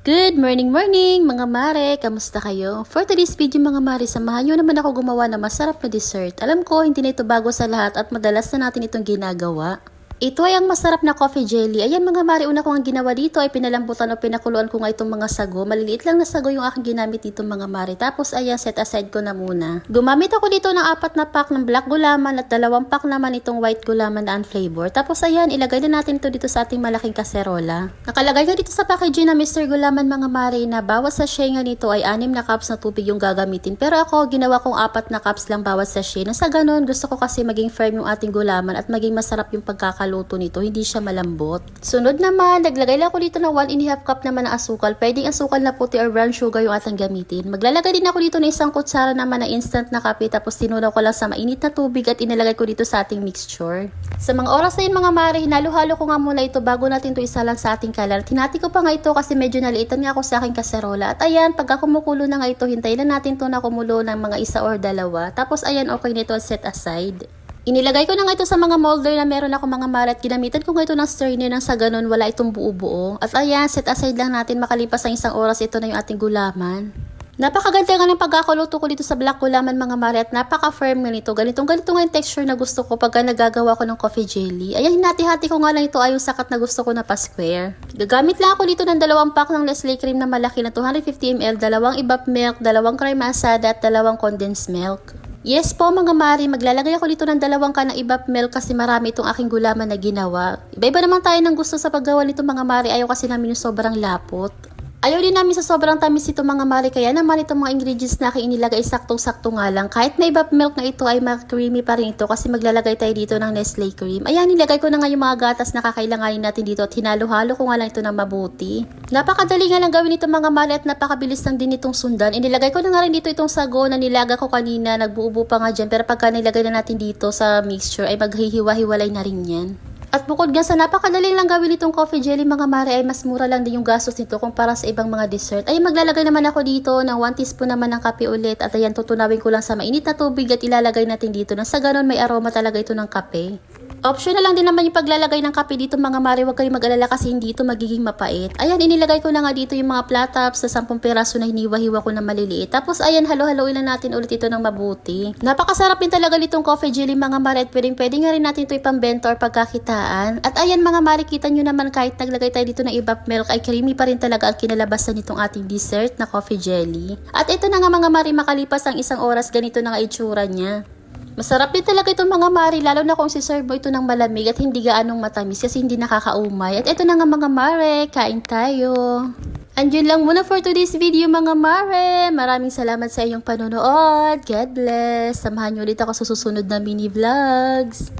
Good morning mga mare! Kamusta kayo? For today's video mga mare, samahan nyo naman ako gumawa ng masarap na dessert. Alam ko, hindi na ito bago sa lahat at madalas na natin itong ginagawa. Ito ay ang masarap na coffee jelly. Ayan mga mare, una ko ang ginawa dito ay pinalambutan o pinakuluan ko nga itong mga sago. Maliliit lang na sago yung aking ginamit dito mga mare. Tapos ayan, set aside ko na muna. Gumamit ako dito ng 4 na pack ng black gulaman at 2 pack naman itong white gulaman na unflavor. Tapos ayan, ilagay na natin ito dito sa ating malaking kaserola. Nakalagay nga dito sa packaging na Mr. Gulaman mga mare na bawat sachet nga nito ay 6 na cups na tubig yung gagamitin. Pero ako, ginawa kong 4 na cups lang bawat sachet. Nasa ganun, gusto ko kasi maging firm yung ating gulaman at maging masarap yung pagkakaluto nito, hindi siya malambot. Sunod naman, naglagay lang ako dito ng 1½ cup naman ng asukal. Pwedeng asukal na puti or brown sugar yung ating gamitin. Maglalagay din ako dito ng 1 kutsara naman na instant na kape, tapos tinunaw ko lang sa mainit na tubig at inilagay ko dito sa ating mixture. Sa mga oras na yun mga mare, hinalo-halo ko nga muna ito bago natin ito isalang sa ating kalan. Tinati ko pa nga ito kasi medyo naliitan nga ako sa aking kaserola. At ayan, pagka kumukulo na nga ito, hintayin na natin ito na kumulo ng mga 1 or 2. Tapos ayan, okay na ito, set aside. Inilagay ko na nga ito sa mga molder na meron ako mga mare at ginamitan ko nga ito ng strainer nang sa ganun wala itong buo-buo. At ayan, set aside lang natin, makalipas ang 1 oras, ito na yung ating gulaman. Napakaganda nga ng pagkakuluto ko dito sa black gulaman mga mare at napaka-firm nga nito. Ganito nga yung texture na gusto ko pagka nagagawa ko ng coffee jelly. Ayan, hinati-hati ko nga lang ito ay yung sakat na gusto ko na pa-square. Gagamit lang ako dito ng 2 pack ng Nestle cream na malaki na 250 ml, 2 evap milk, 2 crema asada at 2 condensed milk. Yes po mga mare, maglalagay ako dito ng 2 can ng evap milk kasi marami itong aking gulaman na ginawa. Iba-iba naman tayo ng gusto sa paggawa nito mga mare, ayaw kasi namin yung sobrang lapot. Ayaw din namin sa sobrang tamis ito mga mare, kaya naman itong mga ingredients na aking inilagay saktong-sakto nga lang. Kahit may evap milk na ito ay creamy pa rin ito kasi maglalagay tayo dito ng Nestle cream. Ayan, nilagay ko na nga yung mga gatas na kakailanganin natin dito at hinalo-halo ko nga lang ito ng mabuti. Napakadali nga lang gawin ito mga mare at napakabilis lang din itong sundan. Inilagay ko na nga rin dito itong sago na nilaga ko kanina, nagbuubo pa nga dyan, pero pagka nilagay na natin dito sa mixture ay maghihiwa-hiwalay na rin yan. At bukod nga sa napakadali lang gawin itong coffee jelly mga mare ay mas mura lang din yung gastos nito kumpara sa ibang mga dessert. Ay maglalagay naman ako dito ng 1 teaspoon naman ng kape ulit at ayan tutunawin ko lang sa mainit na tubig at ilalagay natin dito nang sa ganun may aroma talaga ito ng kape. Optional lang din naman yung paglalagay ng kape dito mga mare, huwag kayong mag-alala kasi hindi ito magiging mapait. Ayan, inilagay ko na nga dito yung mga platops sa 10 piraso na hiniwa-hiwa ko na maliliit. Tapos ayan, halo-haloin lang natin ulit ito ng mabuti. Napakasarap din talaga nitong coffee jelly mga mare at pwede nga rin natin ito ipambenta or pagkakitaan. At ayan mga mare, kita nyo naman kahit naglagay tayo dito ng evap milk ay creamy pa rin talaga ang kinalabasan nitong ating dessert na coffee jelly. At ito na nga mga mare, makalipas ang 1 oras, ganito na nga itsura niya. Masarap din talaga itong mga mare, lalo na kung siserve mo ito ng malamig at hindi gaanong matamis kasi hindi nakakaumay. At ito na nga mga mare, kain tayo. Andiyan lang muna for today's video mga mare. Maraming salamat sa iyong panonood. God bless. Samahan niyo ulit ako sa susunod na mini vlogs.